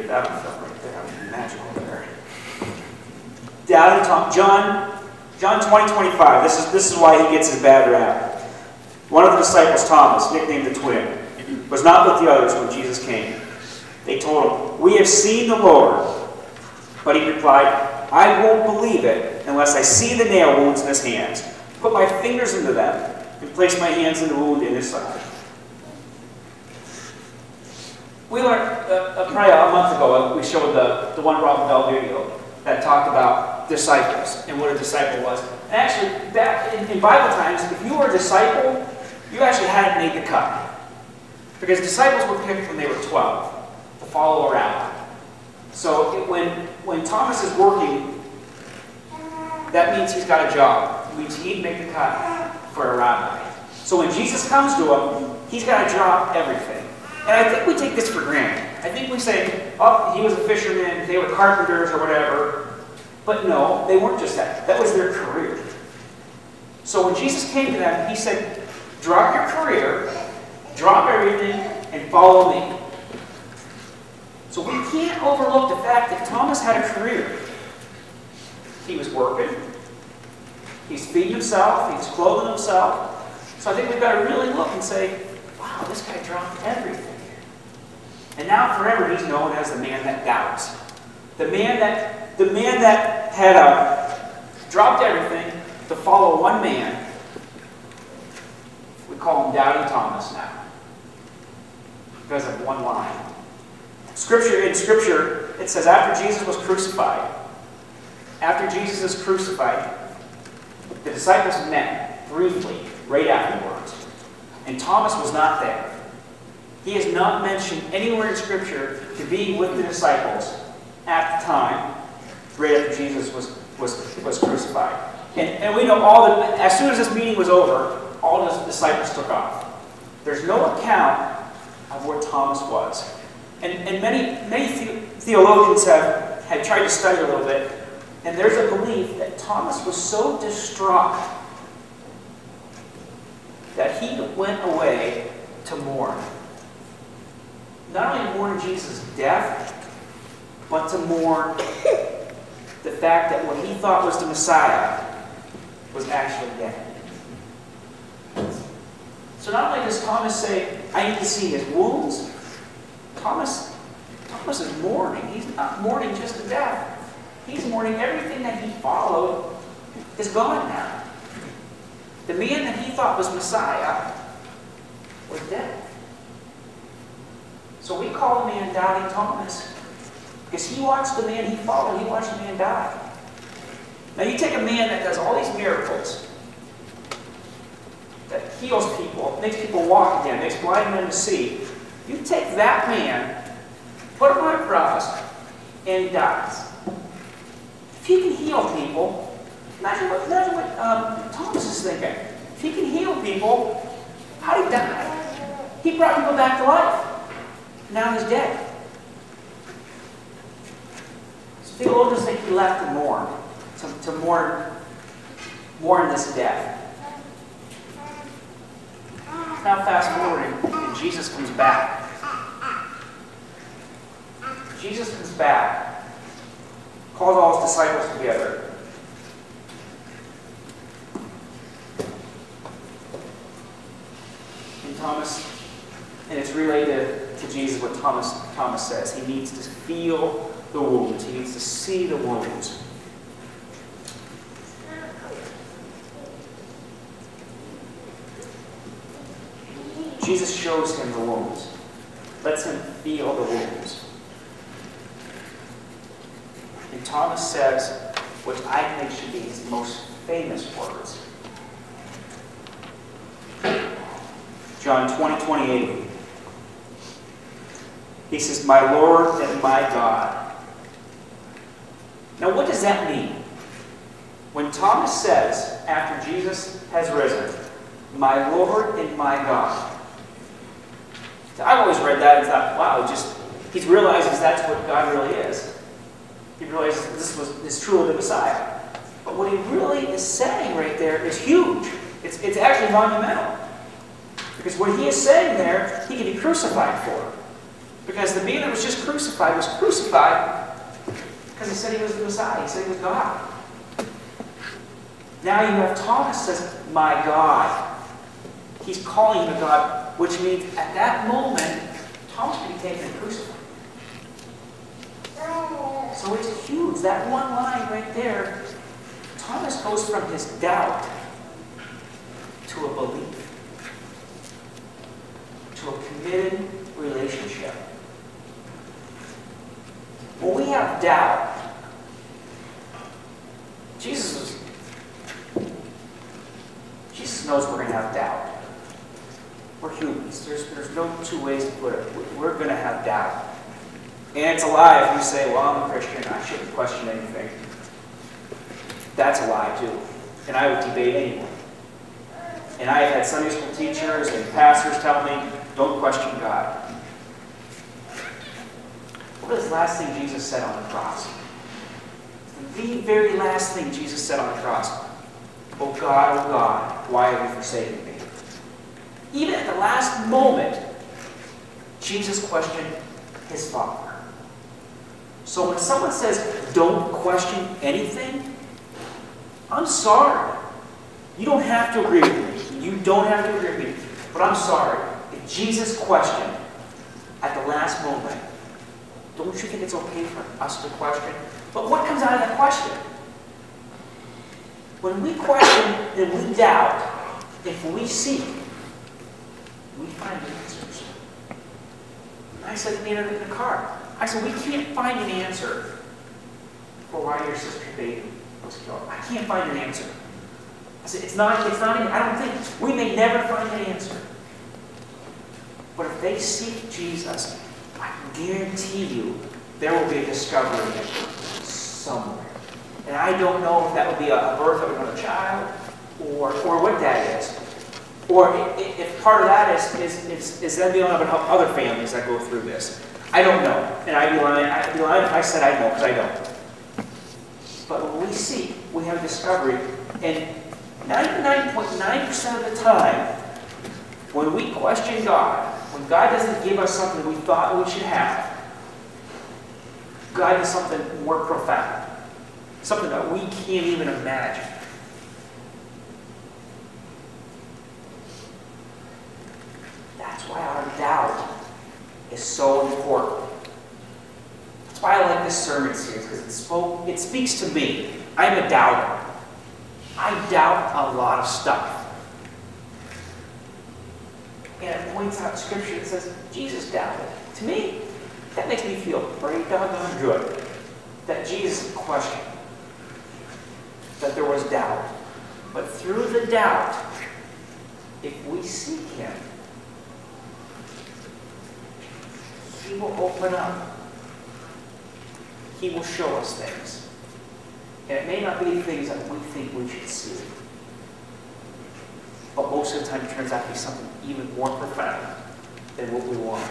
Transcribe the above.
that one felt right there. I mean, magical there. Doubting Thomas. John 20:25. This is why he gets his bad rap. One of the disciples, Thomas, nicknamed the twin, was not with the others when Jesus came. They told him, "We have seen the Lord." But he replied, "I won't believe it unless I see the nail wounds in his hands, put my fingers into them, and place my hands in the wound in his side." We learned, probably a month ago, we showed the one Robert Bell video that talked about disciples and what a disciple was. And actually, back in Bible times, if you were a disciple, you actually hadn't made the cut. Because disciples were picked when they were 12 to follow around. So when Thomas is working, that means he's got a job. It means he'd make the cut for a rabbi. So when Jesus comes to him, he's got to drop everything. And I think we take this for granted. I think we say, oh, he was a fisherman, they were carpenters or whatever. But no, they weren't just that. That was their career. So when Jesus came to them, he said, drop your career, drop everything, and follow me. So we can't overlook the fact that Thomas had a career. He was working. He's feeding himself. He's clothing himself. So I think we've got to really look and say, wow, this guy dropped everything. And now forever he's known as the man that doubts. The man that had dropped everything to follow one man. We call him Doubting Thomas now. Because of one line. In Scripture, it says after Jesus was crucified, the disciples met briefly right afterwards. And Thomas was not there. He is not mentioned anywhere in Scripture to be with the disciples at the time, right after Jesus was crucified. And we know as soon as this meeting was over, all the disciples took off. There's no account of where Thomas was. And many theologians have tried to study a little bit, and there's a belief that Thomas was so distraught that he went away to mourn. Not only mourn Jesus' death, but to mourn the fact that what he thought was the Messiah was actually dead. So not only does Thomas say, I need to see his wounds, Thomas is mourning. He's not mourning just the death. He's mourning everything that he followed is gone now. The man that he thought was Messiah was dead. So we call the man Doubting Thomas because he watched the man he followed, he watched the man die. Now you take a man that does all these miracles, that heals people, makes people walk again, makes blind men to see. You take that man, put him on a cross, and he dies. If he can heal people, imagine what Thomas is thinking. If he can heal people, how did he die? He brought people back to life. Now he's dead. So theologians think he left to mourn, to mourn this death. Now fast forwarding, and Jesus comes back. Jesus comes back, calls all his disciples together. And it's related to Jesus what Thomas says. He needs to feel the wounds. He needs to see the wounds. Jesus shows him the wounds. Lets him feel the wounds. And Thomas says, which I think should be his most famous words. John 20:28. He says, my Lord and my God. Now what does that mean? When Thomas says, after Jesus has risen, my Lord and my God. I've always read that and thought, wow, he realizes that's what God really is. He realizes this is truly the Messiah. But what he really is saying right there is huge. It's actually monumental. Because what he is saying there, he can be crucified for. Because the man that was just crucified was crucified because he said he was the Messiah. He said he was God. Now you have Thomas says, my God. He's calling him a God, which means at that moment, Thomas could be taken and crucified. So it's huge. That one line right there, Thomas goes from his doubt to a belief, to a committed relationship. When we have doubt, Jesus knows we're going to have doubt. We're humans. There's no two ways to put it. We're going to have doubt. And it's a lie if you say, well, I'm a Christian, I shouldn't question anything. That's a lie, too. And I would debate anyone. And I have had Sunday school teachers and pastors tell me, don't question God. What was the last thing Jesus said on the cross? The very last thing Jesus said on the cross. Oh God, why have you forsaken me? Even at the last moment, Jesus questioned his Father. So when someone says, don't question anything, I'm sorry. You don't have to agree with me. You don't have to agree with me. But I'm sorry. If Jesus questioned at the last moment, don't you think it's okay for us to question? But what comes out of that question? When we question and we doubt, if we seek, we find answers. I said to me in the car, I said, we can't find an answer for why your sister's baby was killed. I can't find an answer. I said, it's not, I don't think, we may never find an answer. But if they seek Jesus, I guarantee you there will be a discovery somewhere. And I don't know if that would be a birth of another child or what that is. Or if part of that is them being able to help other families that go through this. I don't know. And I'd be lying if I said I know, because I don't. But when we seek, we have discovery. And 99.9% of the time, when we question God, when God doesn't give us something we thought we should have, God does something more profound. Something that we can't even imagine. That's why our doubt is so important. That's why I like this sermon series, because it speaks to me. I'm a doubter. I doubt a lot of stuff. And it points out Scripture that says, Jesus doubted. To me, that makes me feel pretty doggone good that Jesus questioned, that there was doubt. But through the doubt, if we seek Him, He will open up. He will show us things. And it may not be things that we think we should see. But most of the time it turns out to be something even more profound than what we want.